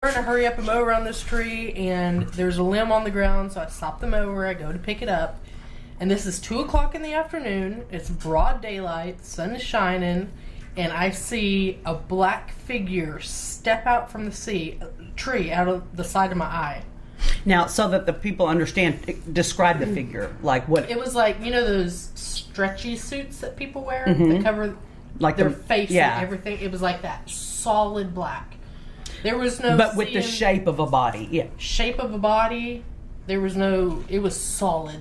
We're in a hurry up and mow around this tree, and there's a limb on the ground, so I stop the mower, I go to pick it up, and this is 2 o'clock in the afternoon, it's broad daylight, sun is shining, and I see a black figure step out from the tree out of the side of my eye. Now, so that the people understand, describe the figure. Like what? It was like, you know those stretchy suits that people wear that cover like their face and everything? It was like that, solid black. There was no... But with the shape of a body, yeah. Shape of a body, there was no... It was solid.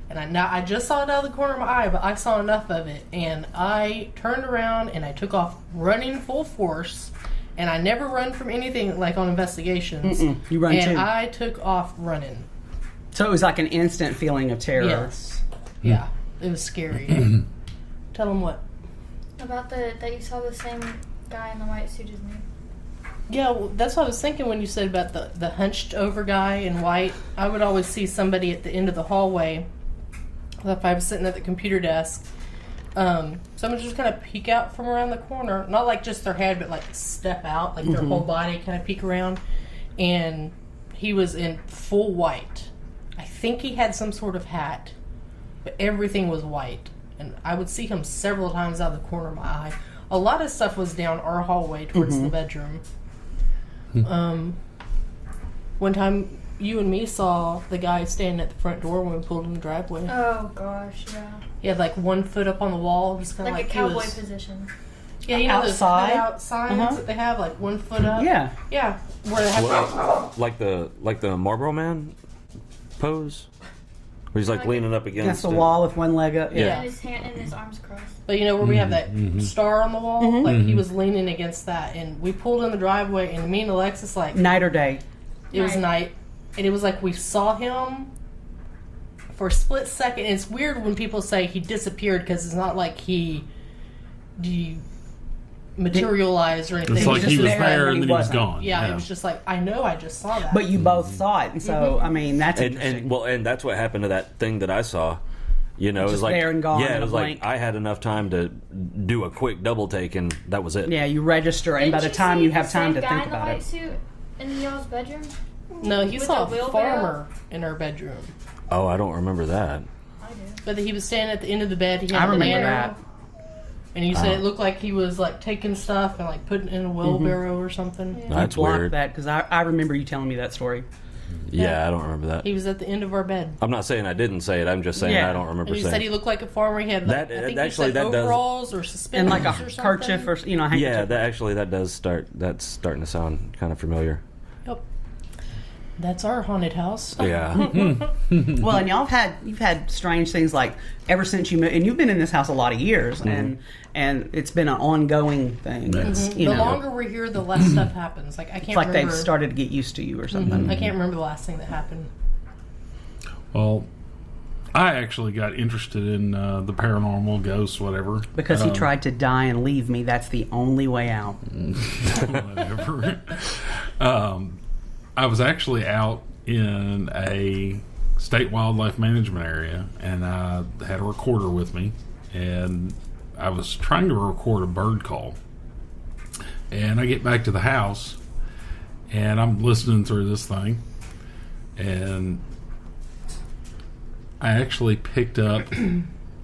And I just saw it out of the corner of my eye, but I saw enough of it. And I turned around and I took off running full force. And I never run from anything like on investigations. You run too. And I took off running. So it was like an instant feeling of terror. Yes. Yeah. It was scary. Tell them what? About that you saw the same guy in the white suit as me. Yeah, well, that's what I was thinking when you said about the hunched over guy in white. I would always see somebody at the end of the hallway. If I was sitting at the computer desk, someone just kind of peek out from around the corner. Not like just their head, but like step out, like their whole body kind of peek around. And he was in full white. I think he had some sort of hat, but everything was white. And I would see him several times out of the corner of my eye. A lot of stuff was down our hallway towards the bedroom. One time, you and me saw the guy standing at the front door when we pulled in the driveway. Oh gosh, yeah. He had like 1 foot up on the wall, just kind of like a cowboy position. Yeah, you know outside? those cutout signs that they have, like 1 foot up. Yeah. Where they have like the Marlboro Man pose, where he's like leaning up against the wall with one leg up. Yeah. And his hand and his arms crossed. But you know where we have that star on the wall? Like he was leaning against that, and we pulled in the driveway, and me and Alexis Night or day? It was night, and it was like we saw him for a split second. And it's weird when people say he disappeared because it's not like he materialized or anything. It's like he was there and then he was wasn't. gone. Yeah, it was just like, I know I just saw that. But you both saw it, and so I mean that's interesting. and that's what happened to that thing that I saw. You know, it was like there and gone. Yeah, it was blank. like I had enough time to do a quick double take, and that was it. Yeah, you register, and by the time you have time to think about guy in it. the white suit in y'all's bedroom? No, he With saw a a wheelbarrow? farmer in our bedroom. Oh, I don't remember that. I do. But he was standing at the end of the bed. He had I a remember banana. that. And you said it looked like he was like taking stuff and like putting it in a wheelbarrow or something. Yeah. That's Block weird. that because I remember you telling me that story. Yeah, I don't remember that. He was at the end of our bed. I'm not saying I didn't say it. I'm just saying Yeah. I don't remember And you saying said he looked like a farmer. He had like, That- I think actually, you said that does- overalls or And suspenders like a or something. kerchief or Yeah, handkerchief. that does start. That's starting to sound kind of familiar. Yep. That's our haunted house. Yeah. Well, and you've had strange things like ever since you moved, and you've been in this house a lot of years, and it's been an ongoing thing. That's, you The know, longer we're here, the less stuff happens. Like I can't it's like remember. they've started to get used to you or something. I can't remember the last thing that happened. Well, I actually got interested in the paranormal, ghosts, whatever. Because he tried to die and leave me. That's the only way out. Whatever. I was actually out in a state wildlife management area, and I had a recorder with me, and I was trying to record a bird call. And I get back to the house, and I'm listening through this thing, and I actually picked up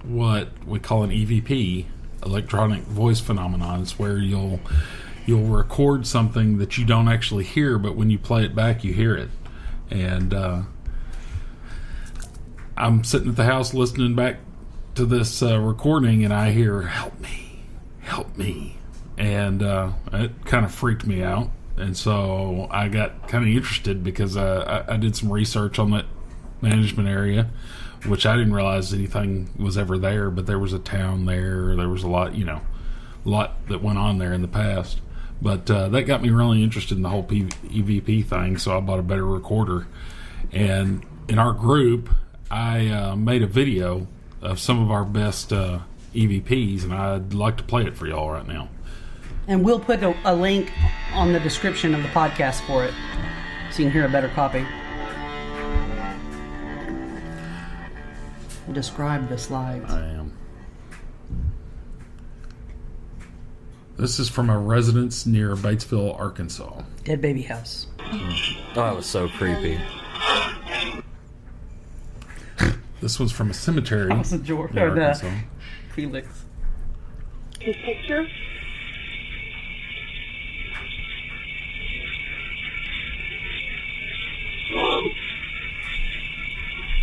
what we call an EVP, electronic voice phenomenon. It's where you'll record something that you don't actually hear, but when you play it back, you hear it. And I'm sitting at the house listening back to this recording, and I hear, help me. And it kind of freaked me out. And so I got kind of interested because I did some research on that management area, which I didn't realize anything was ever there, but there was a town there. There was a lot that went on there in the past. But that got me really interested in the whole EVP thing, so I bought a better recorder. And in our group, I made a video of some of our best EVPs, and I'd like to play it for y'all right now. And we'll put a link on the description of the podcast for it, so you can hear a better copy. Describe the slides. I am. This is from a residence near Batesville, Arkansas. Dead baby house. Oh, that was so creepy. This one's from a cemetery House of George. in Arkansas. Felix. His picture?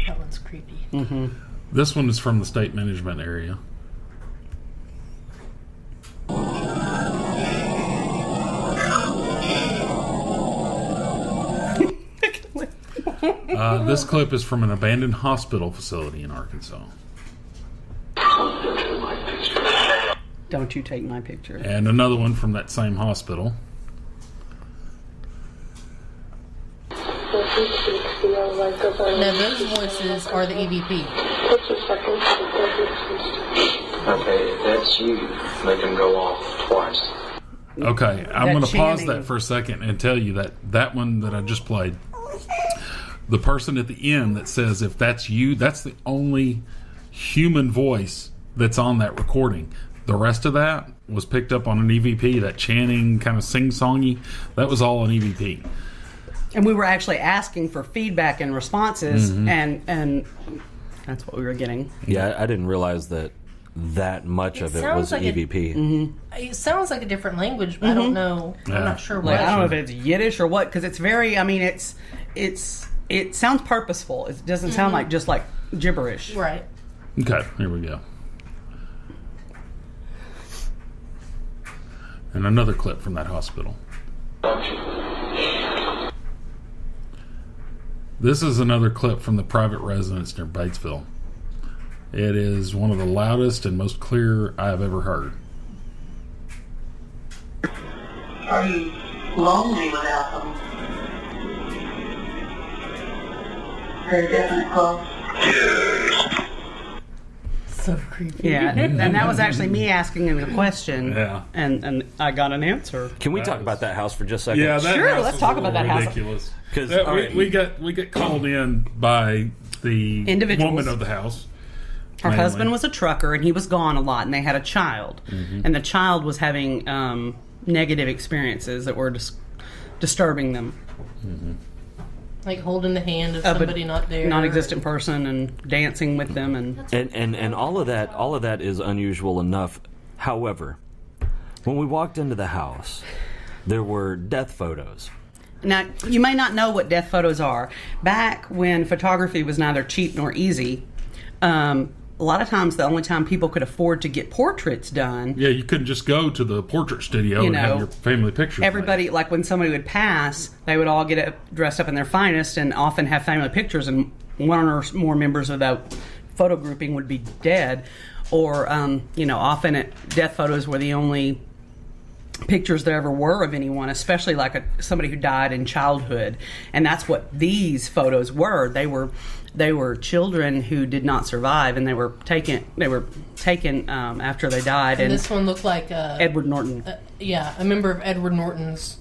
That one's creepy. Mm-hmm. This one is from the state management area. This clip is from an abandoned hospital facility in Arkansas. Don't you take my picture. And another one from that same hospital. Now those voices are the EVP. Okay, if that's you, make him go off twice. Okay, I'm going to pause chanting. that for a second and tell you that one that I just played, the person at the end that says, if that's you, that's the only human voice that's on that recording. The rest of that was picked up on an EVP, that chanting, kind of sing-songy, that was all an EVP. And we were actually asking for feedback and responses, and that's what we were getting. Yeah, I didn't realize that much of it was sounds like EVP. It sounds like a different language, but I don't know. Yeah. I'm not sure Like, what. I don't know if it's Yiddish or what, because it's very. I mean, it sounds purposeful. It doesn't sound like just like gibberish. Right. Okay, here we go. And another clip from that hospital. This is another clip from the private residence near Batesville. It is one of the loudest and most clear I have ever heard. Are you lonely without them? Very definite call. So creepy. Yeah, and that was actually me asking him a question. Yeah. And I got an answer. Can we That talk was- about that house for just a second? Yeah, that Sure, house let's is talk a about little that house. ridiculous. 'Cause, That- all right. we get called in by the Individuals. woman of the house. Her mainly. husband was a trucker, and he was gone a lot, and they had a child. And the child was having negative experiences that were disturbing them. Like holding the hand of Of a somebody not there. Non-existent person and dancing with them. And all of that is unusual enough. However, when we walked into the house, there were death photos. Now, you may not know what death photos are. Back when photography was neither cheap nor easy, a lot of times the only time people could afford to get portraits done, Yeah, you couldn't just go to the portrait studio You and have know, your family pictures. everybody, like when somebody would pass, they would all get dressed up in their finest and often have family pictures, and one or more members of that photo grouping would be dead. Or, often death photos were the only pictures there ever were of anyone, especially like somebody who died in childhood. And that's what these photos were. They were children who did not survive, and they were taken after they died. And this one looked like Edward Norton. a member of Edward Norton's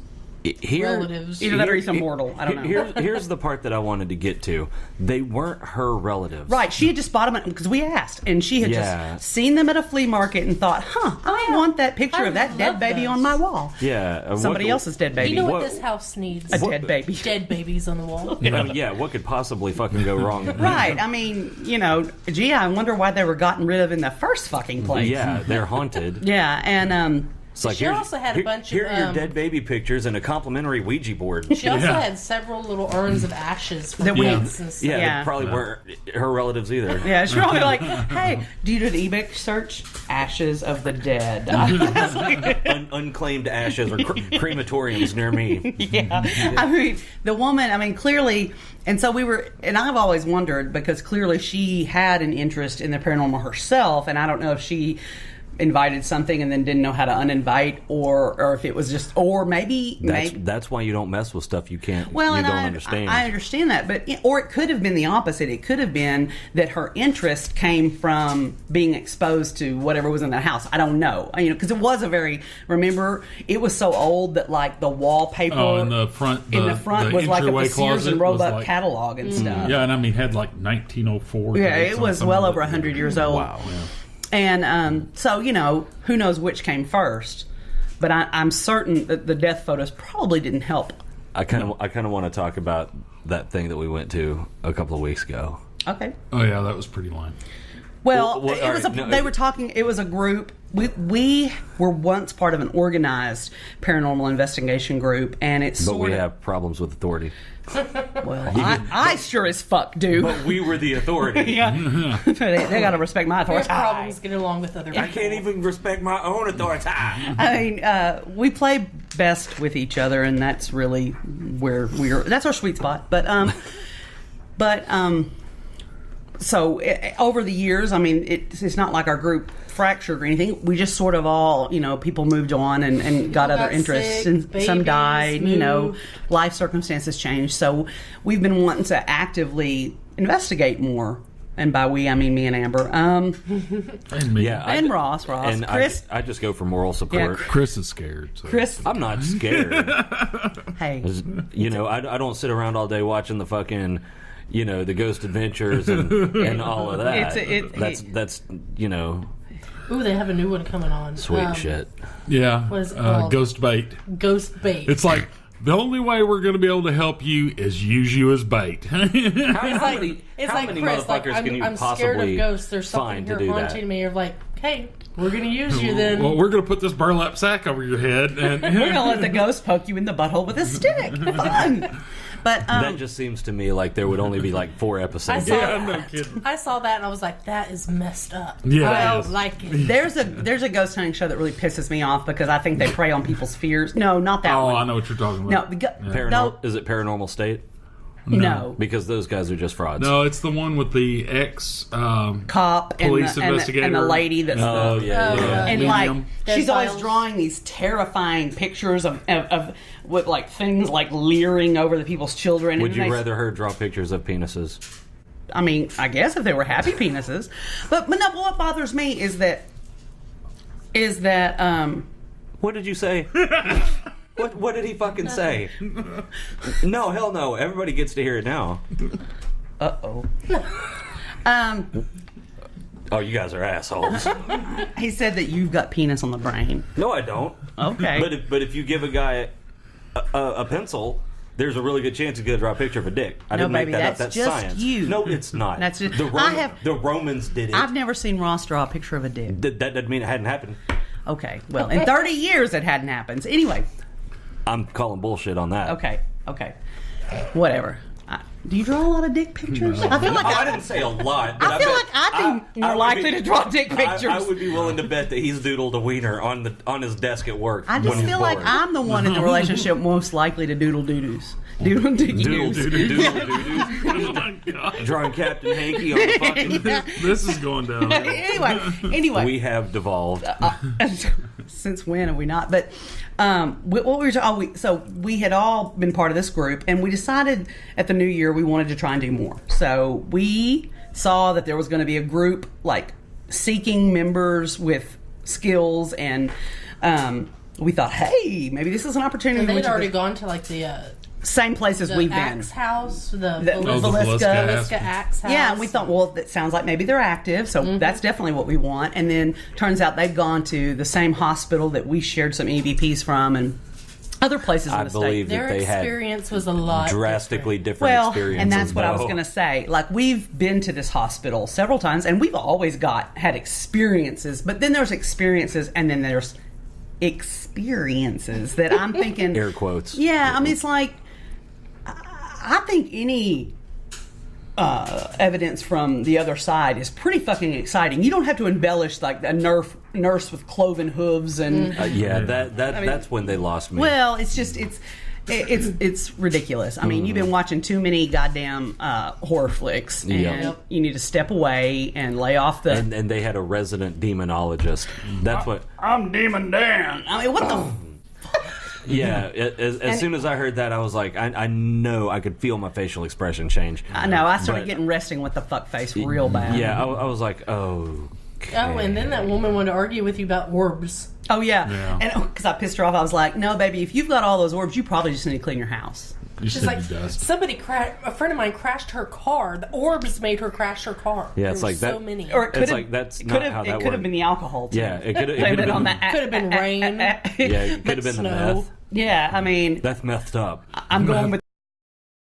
relatives. Either that or he's immortal. I don't know. Here's the part that I wanted to get to. They weren't her relatives. Right, she had just bought them because we asked, and she had Yeah. just seen them at a flea market and thought, I want that picture I of that dead love baby those. on my wall. Yeah. Somebody else's dead baby. You know what, What- this house needs? A dead baby. Dead babies on the wall. Yeah, what could possibly fucking go wrong? Right, I mean, gee, I wonder why they were gotten rid of in the first fucking place. Yeah, they're haunted. Yeah, and It's like, She here's- also had a bunch here of, are your um, dead baby pictures and a complimentary Ouija board. She also Yeah. had several little urns of ashes from That we- deaths and stuff. Yeah, Yeah. they probably weren't her relatives either. yeah, she's probably like, hey, do you do an eBay search? Ashes of the dead. Unclaimed ashes or crematoriums near me. Yeah. I mean, the woman, clearly, and so and I've always wondered, because clearly she had an interest in the paranormal herself, and I don't know if she invited something and then didn't know how to uninvite, or if it was just, or maybe That's why you don't mess with stuff you can't. well, you and don't I understand. I understand that, but or it could have been the opposite. It could have been that her interest came from being exposed to whatever was in the house. I don't know, because it was remember, it was so old that like the wallpaper in the front, in the front was like a entryway Sears closet and was Roebuck like- catalog and stuff. Yeah, and had like 1904. Yeah, dates it on was some well of over it. 100 years old. Wow. And so, who knows which came first. but I'm certain that the death photos probably didn't help. I kind of want to talk about that thing that we went to a couple of weeks ago. Okay. Oh yeah, that was pretty lame. Well, Well, it was all right, they were talking. It was a group. We were once part of an organized paranormal investigation group, and it's But sort we of, have problems with authority. well, I sure as fuck do. But we were the authority. Yeah, they got to respect my We authority. have problems getting along with other people. I can't even respect my own authority. I mean, we play best with each other, and that's really where that's our sweet spot. So over the years, I mean, it's not like our group fractured or anything. We just sort of all, people moved on and got other got interests, sick, and some babies, died. moved. Life circumstances changed. So we've been wanting to actively investigate more. And by we, I mean me and Amber. And me. Yeah, And Ross. And Chris. I just go for moral support. Chris is scared. So. Chris. I'm not scared. Hey. I don't sit around all day watching the fucking, the Ghost Adventures and all of that. That's Ooh, they have a new one coming on. sweet shit. Yeah. What is it called? Ghost bait. Ghost bait. It's like the only way we're going to be able to help you is use you as bait. How many Chris, like, motherfuckers can you I'm scared possibly of ghosts. There's find something to here do haunting that? me. You're like, hey, we're gonna use you then. Well, we're going to put this burlap sack over your head. And We're going to let the ghost poke you in the butthole with a stick. Fun. But That just seems to me like there would only be like 4 I episodes. saw, Yeah, no kidding. I saw that and I was like, that is messed up. Yeah, I it don't is. like it. there's a ghost hunting show that really pisses me off because I think they prey on people's fears. No, not that Oh, one. I know what you're talking No, about. no, Is it Paranormal State? no. Because those guys are just frauds. No, it's the one with the ex Cop police and the investigator. lady that's Oh, yeah. and Medium. like Dead she's always files. drawing these terrifying pictures of with like things like leering over the people's children. Would and you they- rather her draw pictures of penises? I mean, I guess if they were happy penises, but no. What bothers me is that What did you say? What did he fucking say? No, hell no. Everybody gets to hear it now. Oh, you guys are assholes. he said that you've got penis on the brain. No, I don't. Okay. But if you give a guy a pencil, there's a really good chance he's going to draw a picture of a dick. I No, didn't make baby, that that's up. That's just science. you. No, it's not. That's just- the Romans did it. I've never seen Ross draw a picture of a dick. That doesn't mean it hadn't happened. Okay, well, in 30 years it hadn't happened. Anyway, I'm calling bullshit on that. okay, whatever. Do you draw a lot of dick pictures? I feel like I didn't say a lot. But I feel like I'd be more would likely to draw dick pictures. I would be willing to bet that he's doodled a wiener on his desk at work. I when just he's feel like bored. I'm the one in the relationship most likely to doodle doo-doos. Doodle dicky Doodle doos. doodle Oh my god. drawing Captain Hanky on the fucking. This is going down. Anyway. We have devolved. Since when have we not? But what we were so we had all been part of this group, and we decided at the new year we wanted to try and do more. So we saw that there was going to be a group like seeking members with skills, and we thought, hey, maybe this is an opportunity. And We they'd went to already the gone to like the same places we've been. Axe House, the The Velisca Velisca. Axe House. Yeah, and we thought, well, that sounds like maybe they're active, so that's definitely what we want. And then turns out they've gone to the same hospital that we shared some EVPs from and other places in I the believe state. their that they had experience was a lot drastically different Well, experiences. and that's what I was though. going to say. Like, we've been to this hospital several times, and we've always had experiences, but then there's experiences, and then there's experiences that I'm thinking... Air quotes. Yeah, I mean, it's like... I think any evidence from the other side is pretty fucking exciting. You don't have to embellish like a nurse with cloven hooves and Yeah, that's when they lost me. well, it's just it's ridiculous. I mean, you've been watching too many goddamn horror flicks, and Yep. you need to step away and lay off the. and they had a resident demonologist. That's what. I'm Demon Dan. I mean, what the. Yeah, as soon as I heard that, I was like, I know I could feel my facial expression change. I know. I started But- getting resting with the fuck face real bad. Yeah, I was like, oh. Oh, and then that woman wanted to argue with you about orbs. Oh, yeah. Yeah. And because I pissed her off, I was like, no, baby, if you've got all those orbs, you probably just need to clean your house. You She's said like, dust. a friend of mine crashed her car. The orbs made her crash her car. Yeah, it's There were like so that- many. Or it could It's have, like, that's it not could have, how it that could have works. been the alcohol, too. Yeah, it could have Blame it been on that. Could have been rain. Yeah, it could have been the snow. meth. Yeah, I mean, That's methed up. I'm going with